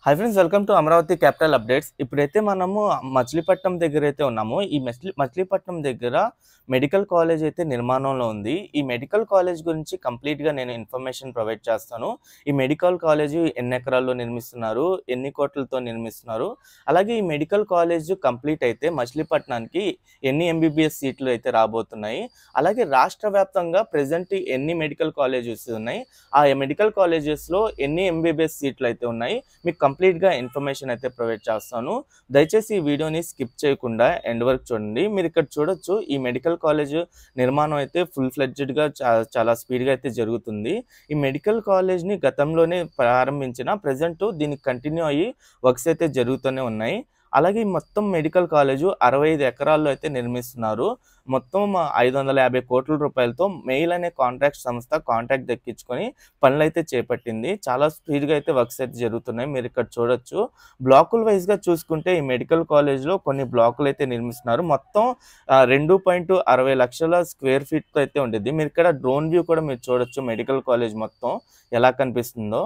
Hi friends, welcome to Amaravati capital updates. ఇప్పుడైతే మనము మచిలీపట్నం దగ్గర అయితే ఉన్నాము. ఈ మచిలీపట్నం దగ్గర మెడికల్ కాలేజ్ అయితే నిర్మాణంలో ఉంది. ఈ మెడికల్ కాలేజ్ గురించి కంప్లీట్గా నేను ఇన్ఫర్మేషన్ ప్రొవైడ్ చేస్తాను. ఈ మెడికల్ కాలేజ్ ఎన్ని ఎకరాల్లో నిర్మిస్తున్నారు, ఎన్ని కోట్లతో నిర్మిస్తున్నారు, అలాగే ఈ మెడికల్ కాలేజ్ కంప్లీట్ అయితే మచిలీపట్నానికి ఎన్ని ఎంబీబీఎస్ సీట్లు అయితే రాబోతున్నాయి, అలాగే రాష్ట్ర వ్యాప్తంగా ప్రజెంట్ ఎన్ని మెడికల్ కాలేజెస్ ఉన్నాయి, ఆ మెడికల్ కాలేజెస్లో ఎన్ని ఎంబీబీఎస్ సీట్లు అయితే ఉన్నాయి, మీకు కంప్లీట్గా ఇన్ఫర్మేషన్ అయితే ప్రొవైడ్ చేస్తాను. దయచేసి ఈ వీడియోని స్కిప్ చేయకుండా ఎండ్ వరకు చూడండి. మీరు ఇక్కడ చూడొచ్చు, ఈ మెడికల్ కాలేజ్ నిర్మాణం అయితే ఫుల్ ఫ్లెడ్జెడ్గా చాలా స్పీడ్గా అయితే జరుగుతుంది. ఈ మెడికల్ కాలేజ్ని గతంలోనే ప్రారంభించిన ప్రజెంట్ దీనికి కంటిన్యూ అయ్యి వర్క్స్ అయితే జరుగుతూనే ఉన్నాయి. అలాగే ఈ మొత్తం మెడికల్ కాలేజు 65 ఎకరాల్లో అయితే నిర్మిస్తున్నారు. మొత్తం 550 కోట్ల రూపాయలతో మెయిల్ అనే కాంట్రాక్ట్ సంస్థ కాంట్రాక్ట్ దక్కించుకొని పనులు అయితే చేపట్టింది. చాలా స్పీడ్గా అయితే వర్క్స్ అయితే జరుగుతున్నాయి. మీరు ఇక్కడ చూడొచ్చు, బ్లాకుల వైజ్గా చూసుకుంటే ఈ మెడికల్ కాలేజ్లో కొన్ని బ్లాకులు అయితే నిర్మిస్తున్నారు. మొత్తం 2.60 లక్షల స్క్వేర్ ఫీట్తో అయితే ఉంటుంది. మీరు ఇక్కడ డ్రోన్ వ్యూ కూడా మీరు చూడొచ్చు, మెడికల్ కాలేజ్ మొత్తం ఎలా కనిపిస్తుందో.